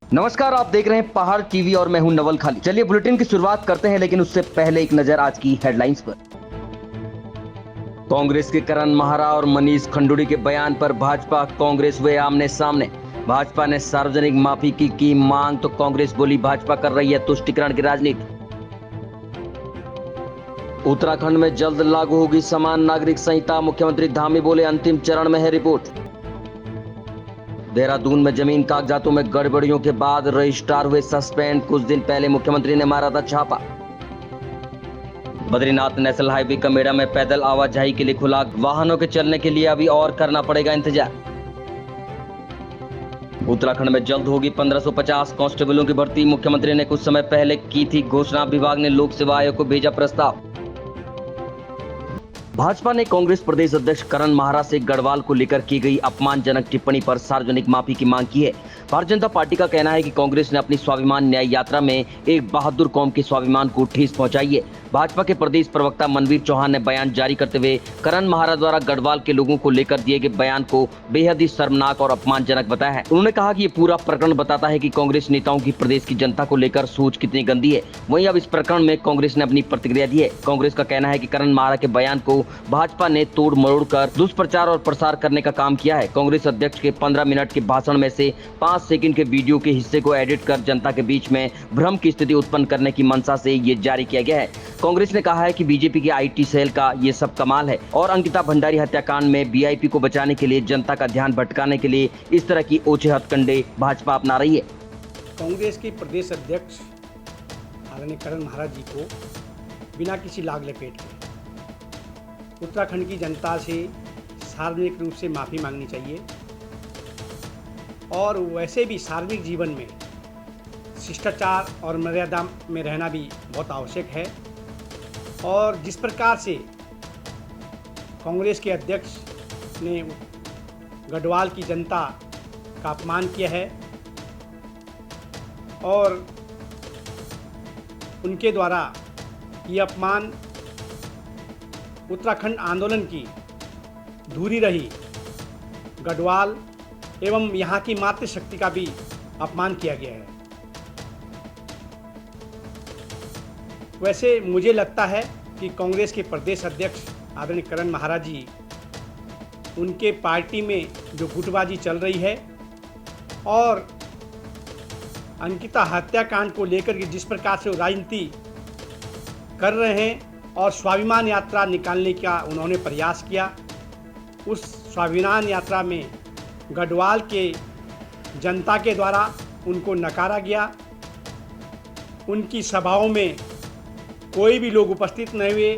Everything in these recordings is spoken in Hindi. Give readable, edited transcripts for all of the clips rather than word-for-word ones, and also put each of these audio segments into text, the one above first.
नमस्कार, आप देख रहे हैं पहाड़ टीवी और मैं हूं नवल खाली। चलिए बुलेटिन की शुरुआत करते हैं, लेकिन उससे पहले एक नजर आज की हेडलाइंस पर। कांग्रेस के करण माहरा और मनीष खंडूड़ी के बयान पर भाजपा कांग्रेस हुए आमने सामने। भाजपा ने सार्वजनिक माफी की मांग तो कांग्रेस बोली भाजपा कर रही है तुष्टीकरण की राजनीति। उत्तराखंड में जल्द लागू होगी समान नागरिक संहिता, मुख्यमंत्री धामी बोले अंतिम चरण में है रिपोर्ट। देहरादून में जमीन कागजातों में गड़बड़ियों के बाद रजिस्ट्रार हुए सस्पेंड, कुछ दिन पहले मुख्यमंत्री ने मारा था छापा। बद्रीनाथ नेशनल हाईवे कमेड़ा में पैदल आवाजाही के लिए खुला, वाहनों के चलने के लिए अभी और करना पड़ेगा इंतजार। उत्तराखंड में जल्द होगी 1550 कांस्टेबलों की भर्ती, मुख्यमंत्री ने कुछ समय पहले की थी घोषणा, विभाग ने लोक सेवा आयोग को भेजा प्रस्ताव। भाजपा ने कांग्रेस प्रदेश अध्यक्ष करण माहरा से गढ़वाल को लेकर की गई अपमानजनक टिप्पणी पर सार्वजनिक माफी की मांग की है। भारतीय जनता पार्टी का कहना है कि कांग्रेस ने अपनी स्वाभिमान न्याय यात्रा में एक बहादुर कौम के स्वाभिमान को ठेस पहुंचाई है। भाजपा के प्रदेश प्रवक्ता मनवीर चौहान ने बयान जारी करते हुए करण माहरा द्वारा गढ़वाल के लोगों को लेकर दिए गए बयान को बेहद ही शर्मनाक और अपमानजनक बताया है। उन्होंने कहा कि ये पूरा प्रकरण बताता है कि कांग्रेस नेताओं की प्रदेश की जनता को लेकर सोच कितनी गंदी है। वहीं अब इस प्रकरण में कांग्रेस ने अपनी प्रतिक्रिया दी है। कांग्रेस का कहना है कि करण माहरा के बयान को भाजपा ने तोड़ मरोड़ कर दुष्प्रचार और प्रसार करने का काम किया है। कांग्रेस अध्यक्ष के 15 मिनट के भाषण में से 5 सेकंड के वीडियो के हिस्से को एडिट कर जनता के बीच में भ्रम की स्थिति उत्पन्न करने की मंशा से ये जारी किया गया है। कांग्रेस ने कहा है कि बीजेपी के आईटी सेल का ये सब कमाल है और अंकिता भंडारी हत्याकांड में वीआईपी को बचाने के लिए, जनता का ध्यान भटकाने के लिए इस तरह की ओछे हथकंडे भाजपा अपना रही है। कांग्रेस के प्रदेश अध्यक्ष आदरणीय करण माहरा जी को बिना किसी लाग लपेट के उत्तराखंड की जनता से सार्वजनिक रूप से माफ़ी मांगनी चाहिए और वैसे भी सार्वजनिक जीवन में शिष्टाचार और मर्यादा में रहना भी बहुत आवश्यक है। और जिस प्रकार से कांग्रेस के अध्यक्ष ने गढ़वाल की जनता का अपमान किया है और उनके द्वारा ये अपमान उत्तराखंड आंदोलन की धुरी रही गढ़वाल एवं यहाँ की मातृशक्ति का भी अपमान किया गया है। वैसे मुझे लगता है कि कांग्रेस के प्रदेश अध्यक्ष आदरणीय करण माहरा जी, उनके पार्टी में जो गुटबाजी चल रही है और अंकिता हत्याकांड को लेकर के जिस प्रकार से वो राजनीति कर रहे हैं और स्वाभिमान यात्रा निकालने का उन्होंने प्रयास किया, उस स्वाभिमान यात्रा में गढ़वाल के जनता के द्वारा उनको नकारा गया। उनकी सभाओं में कोई भी लोग उपस्थित नहीं हुए।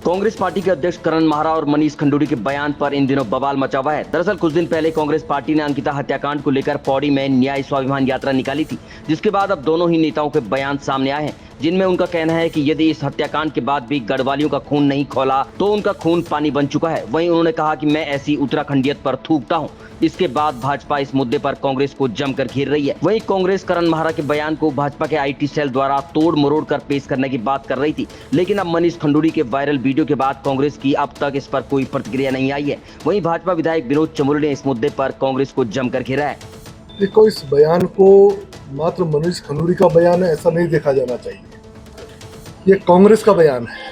कांग्रेस पार्टी के अध्यक्ष करण माहरा और मनीष खंडूड़ी के बयान पर इन दिनों बवाल मचा हुआ है। दरअसल कुछ दिन पहले कांग्रेस पार्टी ने अंकिता हत्याकांड को लेकर पौड़ी में न्याय स्वाभिमान यात्रा निकाली थी, जिसके बाद अब दोनों ही नेताओं के बयान सामने आए हैं, जिनमें उनका कहना है कि यदि इस हत्याकांड के बाद भी गढ़वालियों का खून नहीं खौला तो उनका खून पानी बन चुका है। वहीं उन्होंने कहा कि मैं ऐसी उत्तराखंडियत पर थूकता हूं। इसके बाद भाजपा इस मुद्दे पर कांग्रेस को जमकर घेर रही है। वहीं कांग्रेस करण माहरा के बयान को भाजपा के आईटी सेल द्वारा तोड़ मरोड़ कर पेश करने की बात कर रही थी, लेकिन अब मनीष खंडूड़ी के वायरल वीडियो के बाद कांग्रेस की अब तक इस पर कोई प्रतिक्रिया नहीं आई है। वहीं भाजपा विधायक विनोद चमोली ने इस मुद्दे पर कांग्रेस को जमकर घेरा है। देखो, इस बयान को मात्र मनीष खंडूड़ी का बयान है ऐसा नहीं देखा जाना चाहिए। ये कांग्रेस का बयान है,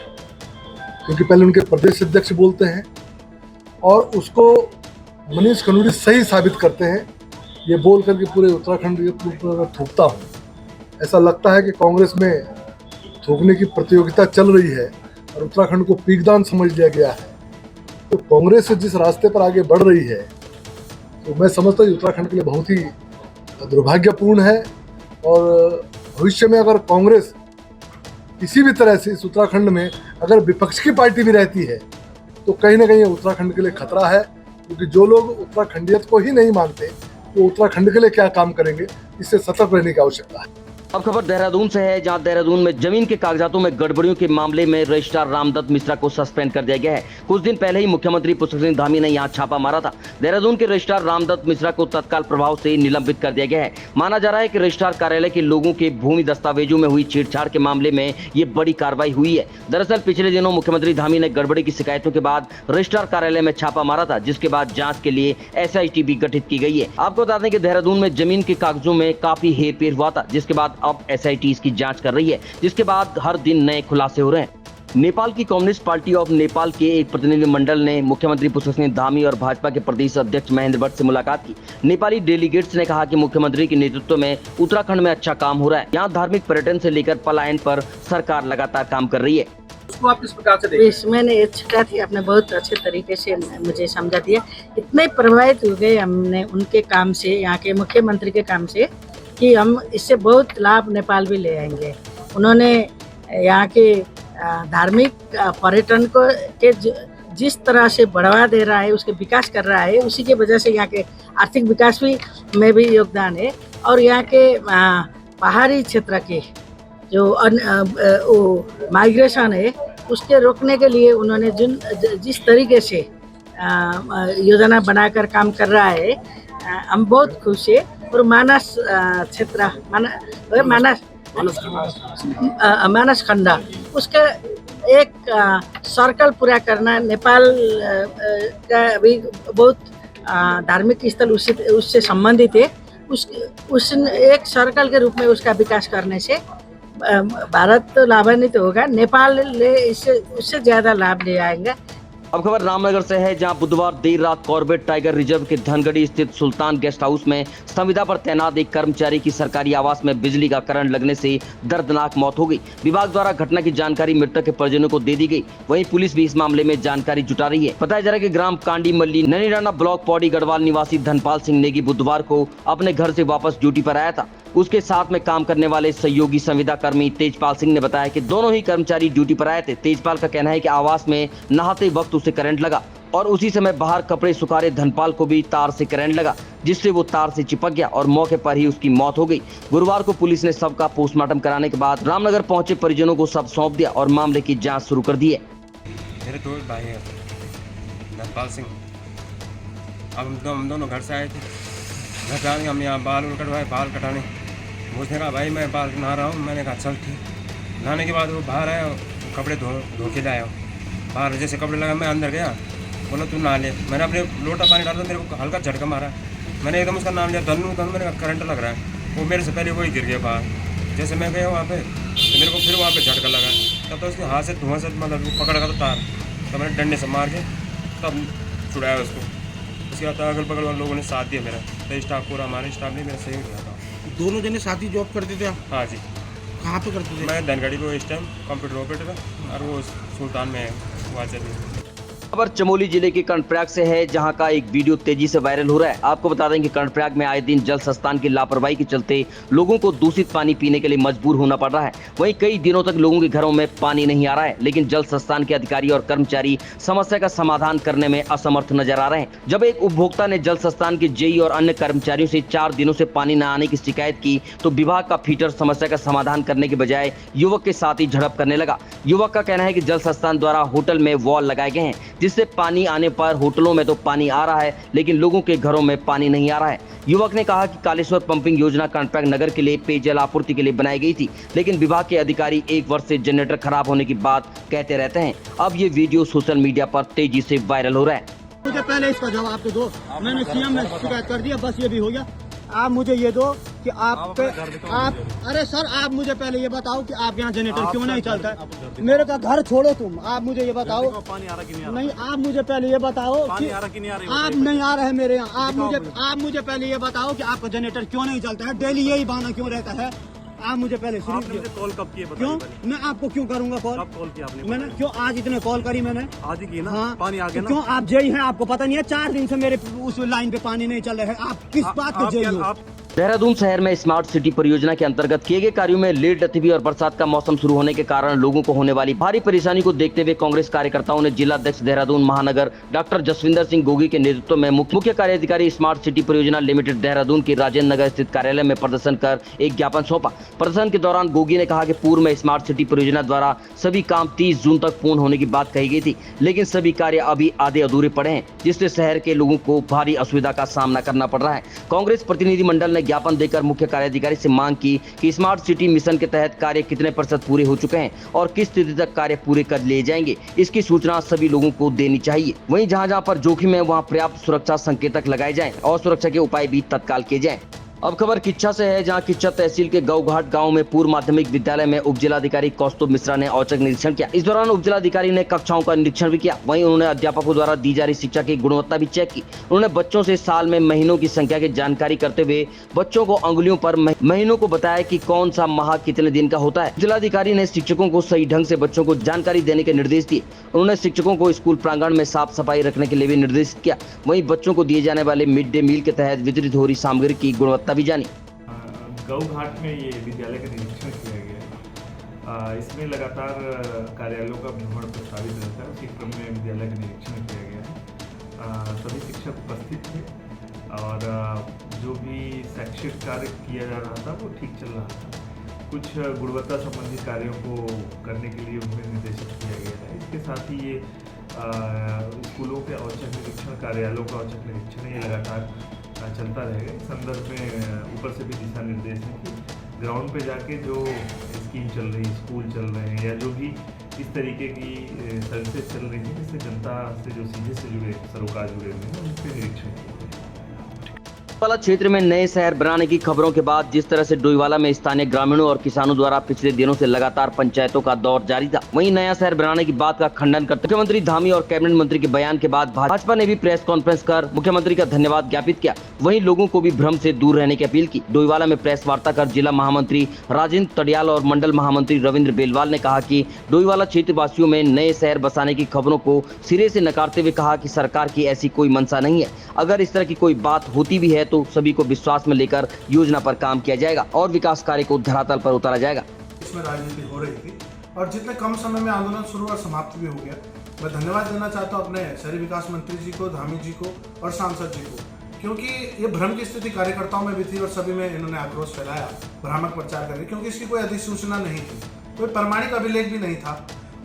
क्योंकि पहले उनके प्रदेश अध्यक्ष बोलते हैं और उसको मनीष खंडूड़ी सही साबित करते हैं, ये बोल करके पूरे उत्तराखंड में थूकता हूँ। ऐसा लगता है कि कांग्रेस में थूकने की प्रतियोगिता चल रही है और उत्तराखंड को पीकदान समझ लिया गया है। तो कांग्रेस जिस रास्ते पर आगे बढ़ रही है, तो मैं समझता हूँ उत्तराखंड के लिए बहुत ही दुर्भाग्यपूर्ण है। और भविष्य में अगर कांग्रेस किसी भी तरह से इस उत्तराखंड में अगर विपक्ष की पार्टी भी रहती है तो कहीं ना कहीं उत्तराखंड के लिए खतरा है, क्योंकि जो लोग उत्तराखंडियत को ही नहीं मानते वो उत्तराखंड के लिए क्या काम करेंगे, इससे सतर्क रहने की आवश्यकता है। अब खबर देहरादून से है, जहां देहरादून में जमीन के कागजातों में गड़बड़ियों के मामले में रजिस्ट्रार रामदत्त मिश्रा को सस्पेंड कर दिया गया है। कुछ दिन पहले ही मुख्यमंत्री पुष्कर सिंह धामी ने यहां छापा मारा था। देहरादून के रजिस्ट्रार रामदत्त मिश्रा को तत्काल प्रभाव से निलंबित कर दिया गया है। माना जा रहा है कि रजिस्ट्रार कार्यालय के लोगों के भूमि दस्तावेजों में हुई छेड़छाड़ के मामले में ये बड़ी कार्रवाई हुई है। दरअसल पिछले दिनों मुख्यमंत्री धामी ने गड़बड़ी की शिकायतों के बाद रजिस्ट्रार कार्यालय में छापा मारा था, जिसके बाद जांच के लिए SIT भी गठित की गई है। आपको बता दें कि देहरादून में जमीन के कागजों में काफी हेरफेर हुआ था, जिसके बाद अब SIT इसकी जांच कर रही है, जिसके बाद हर दिन नए खुलासे हो रहे हैं। नेपाल की कम्युनिस्ट पार्टी ऑफ नेपाल के एक प्रतिनिधिमंडल ने मुख्यमंत्री पुष्कर सिंह धामी और भाजपा के प्रदेश अध्यक्ष महेंद्र भट्ट से मुलाकात की। नेपाली डेलीगेट्स ने कहा कि मुख्यमंत्री के नेतृत्व में उत्तराखंड में अच्छा काम हो रहा है। यहाँ धार्मिक पर्यटन से लेकर पलायन पर सरकार लगातार काम कर रही है। उसको आप किस प्रकार से देखते हैं? मैंने ये शिकायत थी, आपने बहुत अच्छे तरीके से मुझे समझा दिया। इतने प्रभावित हो गए हमने उनके काम से, यहाँ के मुख्यमंत्री के काम से, कि हम इससे बहुत लाभ नेपाल भी ले आएंगे। उन्होंने यहाँ के धार्मिक पर्यटन को के जिस तरह से बढ़ावा दे रहा है, उसके विकास कर रहा है, उसी के वजह से यहाँ के आर्थिक विकास में भी योगदान है। और यहाँ के पहाड़ी क्षेत्र के जो माइग्रेशन है, उसके रोकने के लिए उन्होंने जिस तरीके से योजना बनाकर काम कर रहा है, हम बहुत खुश है। और मानस क्षेत्र मानस खंड उसके एक सर्कल पूरा करना, नेपाल का भी बहुत धार्मिक स्थल उससे संबंधित है। उस एक सर्कल के रूप में उसका विकास करने से भारत तो लाभान्वित होगा, नेपाल इससे उससे ज्यादा लाभ ले आएंगे। अब खबर रामनगर से है, जहां बुधवार देर रात कॉर्बेट टाइगर रिजर्व के धनगढ़ी स्थित सुल्तान गेस्ट हाउस में संविदा पर तैनात एक कर्मचारी की सरकारी आवास में बिजली का करंट लगने से दर्दनाक मौत हो गई। विभाग द्वारा घटना की जानकारी मृतक के परिजनों को दे दी गई। वहीं पुलिस भी इस मामले में जानकारी जुटा रही है। बताया जा रहा है कि ग्राम कांडी मल्ली ननीराना ब्लॉक पौड़ी गढ़वाल निवासी धनपाल सिंह नेगी बुधवार को अपने घर से वापस ड्यूटी पर आया था। उसके साथ में काम करने वाले सहयोगी संविदा कर्मी तेजपाल सिंह ने बताया कि दोनों ही कर्मचारी ड्यूटी पर आए थे। तेजपाल का कहना है कि आवास में नहाते वक्त उसे करंट लगा और उसी समय बाहर कपड़े सुखा रहे धनपाल को भी तार से करंट लगा, जिससे वो तार से चिपक गया और मौके पर ही उसकी मौत हो गई। गुरुवार को पुलिस ने शव का पोस्टमार्टम कराने के बाद रामनगर पहुंचे परिजनों को शव सौंप दिया और मामले की जाँच शुरू कर दी है। मेरे दो भाई हैं, धनपाल सिंह। अब हम दोनों घर से आए थे, घर से आने हम यहाँ बाल कटवाए, बाल कटाने। उसने कहा भाई मैं बाल नहा रहा हूँ। मैंने कहा चल ठीक। नहाने के बाद वो बाहर आया, कपड़े धो के लाया। बाहर जैसे कपड़े लगा, मैं अंदर गया, बोला तू नहा ले। मैंने अपने लोटा पानी डाला, मेरे को हल्का झटका मारा। मैंने एकदम उसका नाम लिया, धनु। मैंने कहा करंट लग रहा है। वो मेरे से पहले वही गिर गया बाहर। जैसे मैं गया वहाँ पे, तो मेरे को फिर वहाँ पे झटका लगा। तब तो उसके हाथ से धुआं से मतलब पकड़ का तो तार, तब मैंने डंडे से मार के तब छुड़ाया उसको। उसके बाद अगल बगल वाले लोगों ने साथ दिया मेरा, तो स्टाफ पूरा, हमारे स्टाफ ने मेरा सहयोग दिया था। दोनों जने साथ ही जॉब करते थे? हाँ जी। कहाँ पे करते थे? मैं धनगढ़ी को इस टाइम कंप्यूटर ऑपरेटर और वो सुल्तान में है, वहाँ से। खबर चमोली जिले के कर्णप्रयाग से है, जहां का एक वीडियो तेजी से वायरल हो रहा है। आपको बता दें कि कर्णप्रयाग में आए दिन जल संस्थान की लापरवाही के चलते लोगों को दूषित पानी पीने के लिए मजबूर होना पड़ रहा है। वहीं कई दिनों तक लोगों के घरों में पानी नहीं आ रहा है, लेकिन जल संस्थान के अधिकारी और कर्मचारी समस्या का समाधान करने में असमर्थ नजर आ रहे हैं। जब एक उपभोक्ता ने जल संस्थान के जेई और अन्य कर्मचारियों से 4 दिनों से पानी न आने की शिकायत की, तो विभाग का फीटर समस्या का समाधान करने के बजाय युवक के साथ ही झड़प करने लगा। युवक का कहना है कि जल संस्थान द्वारा होटल में वॉल लगाए गए हैं, जिससे पानी आने पर होटलों में तो पानी आ रहा है, लेकिन लोगों के घरों में पानी नहीं आ रहा है। युवक ने कहा कि कालेश्वर पंपिंग योजना कर्णप्रयाग नगर के लिए पेयजल आपूर्ति के लिए बनाई गई थी, लेकिन विभाग के अधिकारी 1 वर्ष से जनरेटर खराब होने की बात कहते रहते हैं। अब ये वीडियो सोशल मीडिया पर तेजी से वायरल हो रहा है। मुझे पहले इसका जवाब तो दो। मैंने सीएम में शिकायत कर दिया, बस ये भी हो गया। आप मुझे ये दो कि आप अरे सर, आप मुझे पहले ये बताओ कि आप यहाँ जनरेटर क्यों नहीं चलता है? मेरे का घर छोड़ो तुम, आप मुझे ये बताओ पानी आ रहा कि नहीं। आप मुझे पहले ये बताओ कि आप नहीं आ रहे मेरे यहाँ। आप मुझे पहले ये बताओ कि आपका जनरेटर क्यों नहीं चलता है, डेली यही बहाना क्यों रहता है? आप मुझे पहले कॉल कब किए? क्यों? मैं आपको क्यों करूंगा कॉल? कब कॉल किया आपने? मैंने क्यों आज इतने कॉल करी? मैंने आज ही की ना। हाँ, पानी आ गया ना। क्यों? आप जेई हैं, आपको पता नहीं है 4 दिन से मेरे उस लाइन पे पानी नहीं चल रहा है। आप किस बात के जेई हो? देहरादून शहर में स्मार्ट सिटी परियोजना के अंतर्गत किए गए कार्यों में लेट लतीफी और बरसात का मौसम शुरू होने के कारण लोगों को होने वाली भारी परेशानी को देखते हुए कांग्रेस कार्यकर्ताओं ने जिला अध्यक्ष देहरादून महानगर डॉक्टर जसविंदर सिंह गोगी के नेतृत्व में मुख्य कार्याधिकारी स्मार्ट सिटी परियोजना लिमिटेड देहरादून के राजेंद्र नगर स्थित कार्यालय में प्रदर्शन कर एक ज्ञापन सौंपा। प्रदर्शन के दौरान गोगी ने कहा कि पूर्व में स्मार्ट सिटी परियोजना द्वारा सभी काम 30 जून तक पूर्ण होने की बात कही गई थी, लेकिन सभी कार्य अभी आधे अधूरे पड़े हैं, जिससे शहर के लोगों को भारी असुविधा का सामना करना पड़ रहा है। कांग्रेस प्रतिनिधि मंडल ने ज्ञापन देकर मुख्य कार्याधिकारी से मांग की कि स्मार्ट सिटी मिशन के तहत कार्य कितने % पूरे हो चुके हैं और किस स्थिति तक कार्य पूरे कर लिए जाएंगे, इसकी सूचना सभी लोगों को देनी चाहिए। वहीं जहां पर जोखिम है वहां पर्याप्त सुरक्षा संकेतक लगाए जाएं और सुरक्षा के उपाय भी तत्काल किए जाएं। अब खबर किच्छा से है, जहां किच्छा तहसील के गौघाट गांव में पूर्व माध्यमिक विद्यालय में उपजिलाधिकारी कौस्तुभ मिश्रा ने औचक निरीक्षण किया। इस दौरान उपजिलाधिकारी ने कक्षाओं का निरीक्षण भी किया। वहीं उन्होंने अध्यापकों द्वारा दी जा रही शिक्षा की गुणवत्ता भी चेक की। उन्होंने बच्चों से साल में महीनों की संख्या की जानकारी करते हुए बच्चों को अंगुलियों पर महीनों को बताया कि कौन सा माह कितने दिन का होता है। जिलाधिकारी ने शिक्षकों को सही ढंग से बच्चों को जानकारी देने के निर्देश दिए। उन्होंने शिक्षकों को स्कूल प्रांगण में साफ सफाई रखने के लिए भी निर्देशित किया। वहीं बच्चों को दिए जाने वाले मिड डे मील के तहत वितरित हो रही सामग्री की गुणवत्ता भी जानी। गौघाट में ये विद्यालय का निरीक्षण किया गया। इसमें लगातार कार्यालयों का भ्रमण प्रस्तावित रहता है, उसी क्रम में विद्यालय का निरीक्षण किया गया। सभी शिक्षक उपस्थित थे और जो भी शैक्षिक कार्य किया जा रहा था वो ठीक चल रहा था। कुछ गुणवत्ता संबंधी कार्यों को करने के लिए उन्हें निर्देशित किया गया था। इसके साथ ही ये स्कूलों के औचक निरीक्षण, कार्यालयों का औचक निरीक्षण ये लगातार चलता रहेगा। इस संदर्भ में ऊपर से भी दिशा निर्देश है कि ग्राउंड पे जाके जो स्कीम चल रही है, स्कूल चल रहे हैं या जो भी इस तरीके की सर्विसेज चल रही है जिससे जनता से जो सीधे से जुड़े सरोकार जुड़े हुए हैं उन पर निरीक्षण किया गया। डोईवाला क्षेत्र में नए शहर बनाने की खबरों के बाद जिस तरह से डोईवाला में स्थानीय ग्रामीणों और किसानों द्वारा पिछले दिनों से लगातार पंचायतों का दौर जारी था, वहीं नया शहर बनाने की बात का खंडन करते मुख्यमंत्री धामी और कैबिनेट मंत्री के बयान के बाद भाजपा ने भी प्रेस कॉन्फ्रेंस कर मुख्यमंत्री का धन्यवाद ज्ञापित किया। वहीं लोगों को भी भ्रम से दूर रहने की अपील की। डोईवाला में प्रेस वार्ता कर जिला महामंत्री राजेंद्र तडियाल और मंडल महामंत्री रविंद्र बेलवाल ने कहा कि डोईवाला क्षेत्र वासियों में नए शहर बसाने की खबरों को सिरे से नकारते हुए कहा कि सरकार की ऐसी कोई मंशा नहीं है। अगर इस तरह की कोई बात होती भी है तो सभी को विश्वास में लेकर योजना पर काम किया जाएगा और विकास कार्य को धरातल पर उतारा जाएगा। इसमें राजनीति हो रही थी और जितने कम समय में आंदोलन शुरू और समाप्त भी हो गया। मैं धन्यवाद देना चाहता हूँ अपने शहरी विकास मंत्री जी को, धामी जी को और सांसद जी को, क्योंकि ये भ्रम की स्थिति कार्यकर्ताओं में भी थी और सभी में इन्होंने आक्रोश फैलाया, भ्रामक प्रचार करके, क्योंकि इसकी कोई अधिसूचना नहीं थी, कोई प्रमाणिक अभिलेख भी नहीं था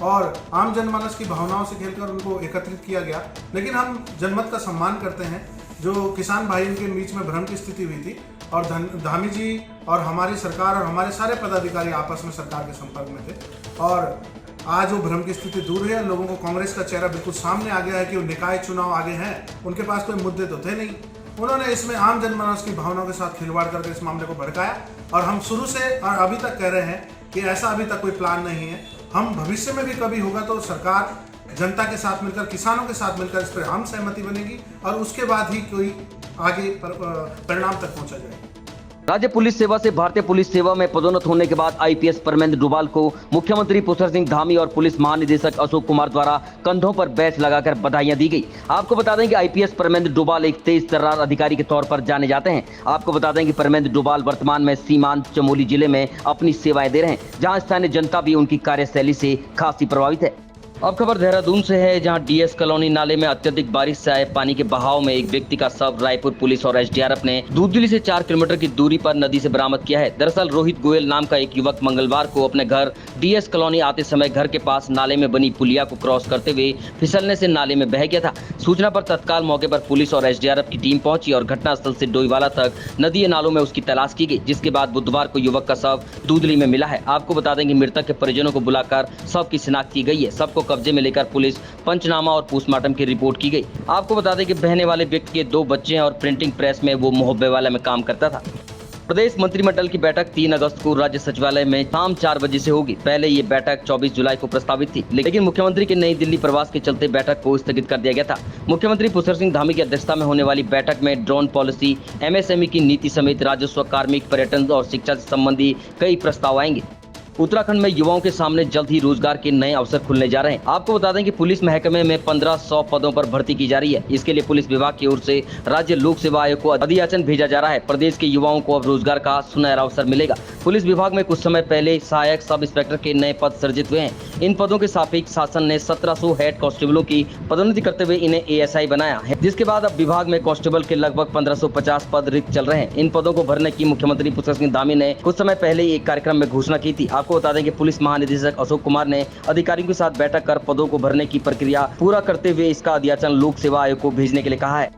और आम जनमानस की भावनाओं से खेलकर उनको एकत्रित किया गया। लेकिन हम जनमत का सम्मान करते हैं। जो किसान भाइयों के बीच में भ्रम की स्थिति हुई थी और धामी जी और हमारी सरकार और हमारे सारे पदाधिकारी आपस में सरकार के संपर्क में थे और आज वो भ्रम की स्थिति दूर है। लोगों को कांग्रेस का चेहरा बिल्कुल सामने आ गया है कि वो निकाय चुनाव आगे हैं, उनके पास कोई मुद्दे तो थे नहीं। उन्होंने इसमें आम जनमानस की भावनाओं के साथ खिलवाड़ करके इस मामले को भड़काया और हम शुरू से और अभी तक कह रहे हैं कि ऐसा अभी तक कोई प्लान नहीं है। हम भविष्य में भी कभी होगा तो सरकार जनता के साथ मिलकर, किसानों के साथ मिलकर इस पर आम सहमति बनेगी और उसके बाद ही कोई आगे परिणाम तक पहुंचा जाएगा। राज्य पुलिस सेवा से भारतीय पुलिस सेवा में पदोन्नत होने के बाद आईपीएस परमेंद्र डोभाल को मुख्यमंत्री पुष्कर सिंह धामी और पुलिस महानिदेशक अशोक कुमार द्वारा कंधों पर बैच लगाकर बधाइयां दी गई। आपको बता दें कि आईपीएस परमेंद्र डोभाल एक तेज तर्रार अधिकारी के तौर पर जाने जाते हैं। आपको बता दें कि परमेंद्र डोभाल वर्तमान में सीमांत चमोली जिले में अपनी सेवाएं दे रहे हैं, जहां स्थानीय जनता भी उनकी कार्यशैली से खासी प्रभावित है। अब खबर देहरादून से है, जहां डीएस कॉलोनी नाले में अत्यधिक बारिश से आए पानी के बहाव में एक व्यक्ति का शव रायपुर पुलिस और एसडीआरएफ ने दूधली से 4 किलोमीटर की दूरी पर नदी से बरामद किया है। दरअसल रोहित गोयल नाम का एक युवक मंगलवार को अपने घर डीएस कॉलोनी आते समय घर के पास नाले में बनी पुलिया को क्रॉस करते हुए फिसलने से नाले में बह गया था। सूचना पर तत्काल मौके पर पुलिस और एसडीआरएफ की टीम पहुंची और घटनास्थल से डोईवाला तक नदी नालों में उसकी तलाश की गई, जिसके बाद बुधवार को युवक का शव दूधली में मिला है। आपको बता दें कि मृतक के परिजनों को बुलाकर शव की शिनाख्त की गई है। शव को कब्जे में लेकर पुलिस पंचनामा और पोस्टमार्टम की रिपोर्ट की गई। आपको बता दें कि बहने वाले व्यक्ति के 2 बच्चे हैं और प्रिंटिंग प्रेस में वो मोहब्बे वाला में काम करता था। प्रदेश मंत्रिमंडल की बैठक 3 अगस्त को राज्य सचिवालय में शाम 4 बजे से होगी। पहले ये बैठक 24 जुलाई को प्रस्तावित थी, लेकिन मुख्यमंत्री के नई दिल्ली प्रवास के चलते बैठक को स्थगित कर दिया गया था। मुख्यमंत्री पुष्कर सिंह धामी की अध्यक्षता में होने वाली बैठक में ड्रोन पॉलिसी, एमएसएमई की नीति समेत राजस्व, कार्मिक, पर्यटन और शिक्षा से संबंधी कई प्रस्ताव आएंगे। उत्तराखंड में युवाओं के सामने जल्द ही रोजगार के नए अवसर खुलने जा रहे हैं। आपको बता दें कि पुलिस महकमे में 1500 पदों पर भर्ती की जा रही है। इसके लिए पुलिस विभाग की ओर से राज्य लोक सेवा आयोग को अधियाचन भेजा जा रहा है। प्रदेश के युवाओं को अब रोजगार का सुनहरा अवसर मिलेगा। पुलिस विभाग में कुछ समय पहले सहायक सब इंस्पेक्टर के नए पद सृजित हुए हैं। इन पदों के सापेक्ष शासन ने 1700 हेड कांस्टेबलों की पदोन्नति करते हुए इन्हें एएसआई बनाया है, जिसके बाद अब विभाग में कांस्टेबल के लगभग 1550 पद रिक्त चल रहे हैं। इन पदों को भरने की मुख्यमंत्री पुष्कर सिंह धामी ने कुछ समय पहले एक कार्यक्रम में घोषणा की थी। आपको बता दें कि पुलिस महानिदेशक अशोक कुमार ने अधिकारियों के साथ बैठक कर पदों को भरने की प्रक्रिया पूरा करते हुए इसका अधियाचन लोक सेवा आयोग को भेजने के लिए कहा है।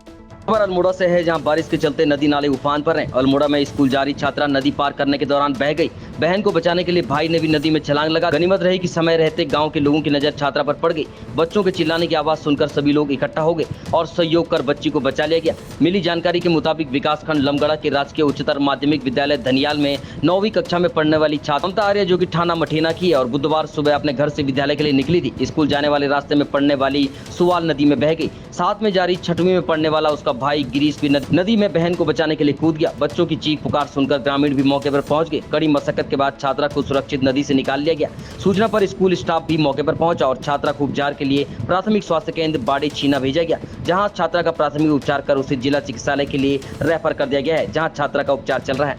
खबर अल्मोड़ा से है, जहां बारिश के चलते नदी नाले उफान पर हैं। अल्मोड़ा में स्कूल जारी छात्रा नदी पार करने के दौरान बह गई। बहन को बचाने के लिए भाई ने भी नदी में छलांग लगा। गनीमत रही कि समय रहते गांव के लोगों की नजर छात्रा पर पड़ गई। बच्चों के चिल्लाने की आवाज सुनकर सभी लोग इकट्ठा हो गए और सहयोग कर बच्ची को बचा लिया गया। मिली जानकारी के मुताबिक विकासखंड लमगड़ा के राजकीय उच्चतर माध्यमिक विद्यालय धनियाल में 9वीं कक्षा में पढ़ने वाली छात्रा ममता आर्य, जो कि थाना मठेना की है और बुधवार सुबह अपने घर से विद्यालय के लिए निकली थी। स्कूल जाने वाले रास्ते में पड़ने वाली सुवाल नदी में बह गई। साथ में जारी 6वीं में पढ़ने वाला उसका भाई गिरीश भी नदी में बहन को बचाने के लिए कूद गया। बच्चों की चीख पुकार सुनकर ग्रामीण भी मौके पर पहुंच गए। कड़ी मशक्कत के बाद छात्रा को सुरक्षित नदी से निकाल लिया गया। सूचना पर स्कूल स्टाफ भी मौके पर पहुंचा और छात्रा को उपचार के लिए प्राथमिक स्वास्थ्य केंद्र बाड़ी छीना भेजा गया, जहां छात्रा का प्राथमिक उपचार कर उसे जिला चिकित्सालय के लिए रेफर कर दिया गया है, जहां छात्रा का उपचार चल रहा है।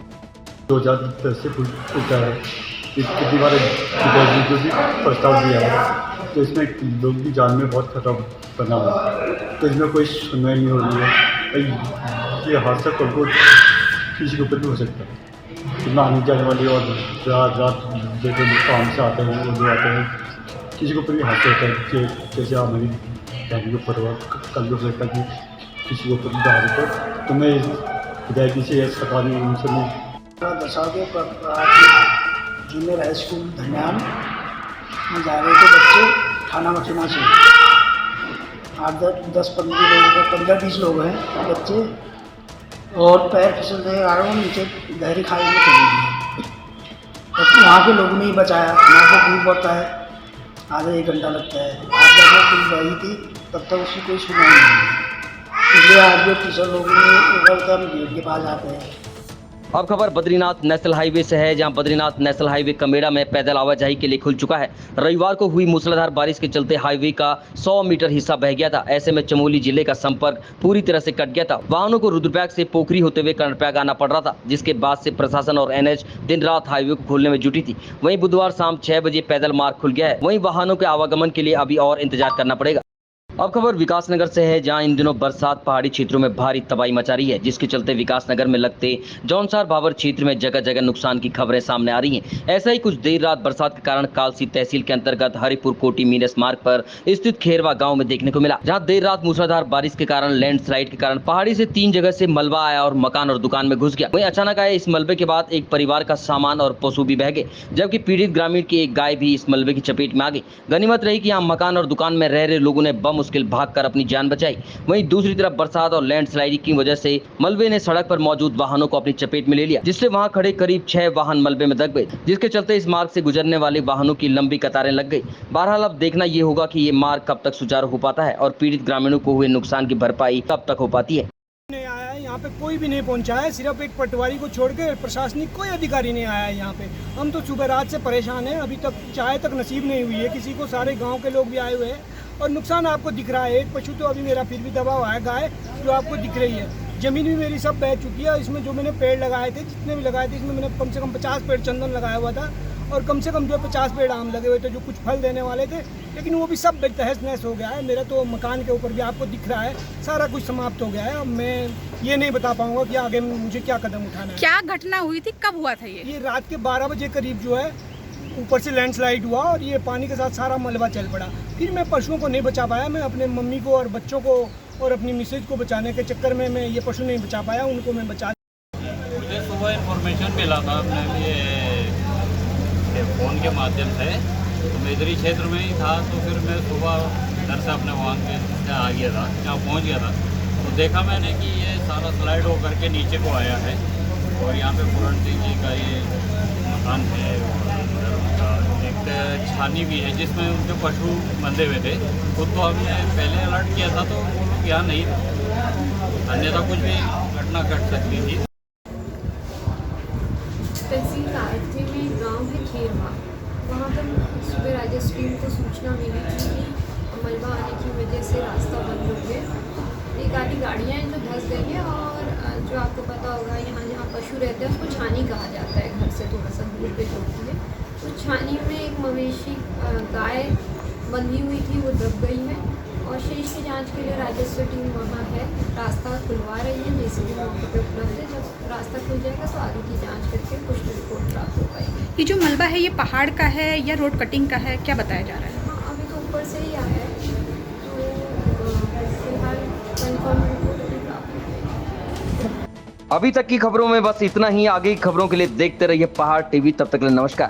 2010 से उपचार है, कितनी बार जो भी प्रस्ताव दिया है, तो इसमें लोग की जान में बहुत खतरा बना हुआ है, तो इसमें कोई सुनवाई नहीं हो रही है। ये हादसा कल को किसी के ऊपर भी हो सकता है। इतना आने जाने वाली और रात जो काम से आते हैं वो जो आते हैं, किसी के ऊपर भी हादसा होता है। जैसे हमारी फैमिली के ऊपर हुआ, कल भी हो सकता है कि किसी के ऊपर भी हादसा हो। तो मैं विधायक से सरकारी उनसे दसाओगे जूनियर हाई स्कूल धनियाल में जा रहे थे बच्चे थाना मठेना से। 10-15 लोग 15-20 लोग हैं बच्चे, और पैर फिसल रहे आ रहे हैं नीचे गहरी खाई में चली गई। तब वहाँ के लोगों ने ही बचाया। वहाँ को दूर पड़ता है, आधा 1 घंटा लगता है। आज जब पुलिस आई थी तब तक उसकी कोई सुनाई नहीं हुई। इसलिए आज भी टीचर लोगों ने उगलकर हम गेट के पास आते हैं। अब खबर बद्रीनाथ नेशनल हाईवे से है, जहां बद्रीनाथ नेशनल हाईवे कमेड़ा में पैदल आवाजाही के लिए खुल चुका है। रविवार को हुई मूसलाधार बारिश के चलते हाईवे का 100 मीटर हिस्सा बह गया था। ऐसे में चमोली जिले का संपर्क पूरी तरह से कट गया था। वाहनों को रुद्रप्रयाग से पोखरी होते हुए कर्णप्रयाग आना पड़ रहा था, जिसके बाद से प्रशासन और एनएच दिन रात हाईवे को खोलने में जुटी थी। वहीं बुधवार शाम 6 बजे पैदल मार्ग खुल गया है। वहीं वाहनों के आवागमन के लिए अभी और इंतजार करना पड़ेगा। अब खबर विकासनगर से है, जहां इन दिनों बरसात पहाड़ी क्षेत्रों में भारी तबाही मचा रही है, जिसके चलते विकासनगर में लगते जौनसार भावर क्षेत्र में जगह जगह नुकसान की खबरें सामने आ रही हैं। ऐसा ही कुछ देर रात बरसात के कारण कालसी तहसील के अंतर्गत हरिपुर कोटी मीनस मार्ग पर स्थित खेरवा गांव में देखने को मिला, जहां देर रात मूसलाधार बारिश के कारण लैंडस्लाइड के कारण पहाड़ी से 3 जगह से मलबा आया और मकान और दुकान में घुस गया। वहीं अचानक आए इस मलबे के बाद एक परिवार का सामान और पशु भी बह गए, जबकि पीड़ित ग्रामीण की एक गाय भी इस मलबे की चपेट में आ गई। गनीमत रही कि यहाँ मकान और दुकान में रह रहे लोगों ने बमुश्किल भागकर अपनी जान बचाई। वहीं दूसरी तरफ बरसात और लैंडस्लाइडिंग की वजह से मलबे ने सड़क पर मौजूद वाहनों को अपनी चपेट में ले लिया, जिससे वहां खड़े करीब 6 वाहन मलबे में दब गए, जिसके चलते इस मार्ग से गुजरने वाले वाहनों की लंबी कतारें लग गई। बहरहाल अब देखना ये होगा कि ये मार्ग कब तक सुचारू हो पाता है और पीड़ित ग्रामीणों को हुए नुकसान की भरपाई कब तक हो पाती है। नहीं आया है यहाँ पे, कोई भी नहीं पहुँचा है। सिर्फ एक पटवारी को छोड़ के प्रशासनिक कोई अधिकारी नहीं आया है यहाँ पे। हम तो सुबह रात से परेशान हैं, अभी तक चाय तक नसीब नहीं हुई है किसी को। सारे गांव के लोग भी आए हुए हैं और नुकसान आपको दिख रहा है। एक पशु तो अभी मेरा फिर भी दबा हुआ है, गाय जो आपको दिख रही है। ज़मीन भी मेरी सब बह चुकी है। इसमें जो मैंने पेड़ लगाए थे, जितने भी लगाए थे, इसमें मैंने कम से कम 50 पेड़ चंदन लगाया हुआ था और कम से कम जो 50 पेड़ आम लगे हुए थे जो कुछ फल देने वाले थे, लेकिन वो भी सब तहस नहस हो गया है। मेरा तो मकान के ऊपर भी आपको दिख रहा है सारा कुछ समाप्त हो गया है। अब मैं ये नहीं बता पाऊंगा कि आगे मुझे क्या कदम उठाना है। क्या घटना हुई थी, कब हुआ था ये रात के 12 बजे करीब जो है ऊपर से लैंडस्लाइड हुआ और ये पानी के साथ सारा मलबा चल पड़ा। फिर मैं पशुओं को नहीं बचा पाया। मैं अपने मम्मी को और बच्चों को और अपनी मिसेज को बचाने के चक्कर में मैं ये पशु नहीं बचा पाया, उनको मैं बचा। मुझे सुबह इन्फॉर्मेशन मिला था अपने ये फ़ोन के माध्यम से, तो मैं इधर ही क्षेत्र में ही था। तो फिर मैं सुबह घर से अपने वहाँ के आ गया था, यहाँ पहुँच गया था। तो देखा मैंने कि ये सारा स्लाइड होकर के नीचे को आया है और यहाँ पे पूरण सिंह जी का ये मकान है, एक छानी भी है जिसमें उनके पशु बंधे हुए थे। खुद तो हमने पहले अलर्ट किया था तो वो लोग यहाँ नहीं थे, अन्यथा कुछ भी घटना घट सकती थी। तहसील में गाँव है खेरवा, वहाँ पर सुबह राजस्व टीम को सूचना मिली थी कि मलबा आने की वजह से रास्ता बंद हो गया। एक आधी गाड़ियाँ हैं जो धंस गई हैं और जो आपको पता होगा यहाँ जहाँ पशु रहते हैं उसको छानी कहा जाता है, घर से थोड़ा सा दूर पे होती है। तो छानी में एक मवेशी गाय बंधी हुई थी, वो दब गई है और शेष की जांच के लिए राजस्व टीम वहाँ है, रास्ता खुलवा रही है। जेसीबी मौके पे उपलब्ध है। जब रास्ता खुल जाएगा तो आगे की जांच करके पुष्ट रिपोर्ट प्राप्त हो पाएगी। ये जो मलबा है ये पहाड़ का है या रोड कटिंग का है, क्या बताया जा रहा है? हाँ, अभी तो ऊपर से ही आया है, तो फिलहाल कंफर्म रिपोर्ट अभी प्राप्त हो जाएगी। अभी तक की खबरों में बस इतना ही। आगे की खबरों के लिए देखते रहिए पहाड़ टीवी। तब तक के लिए नमस्कार।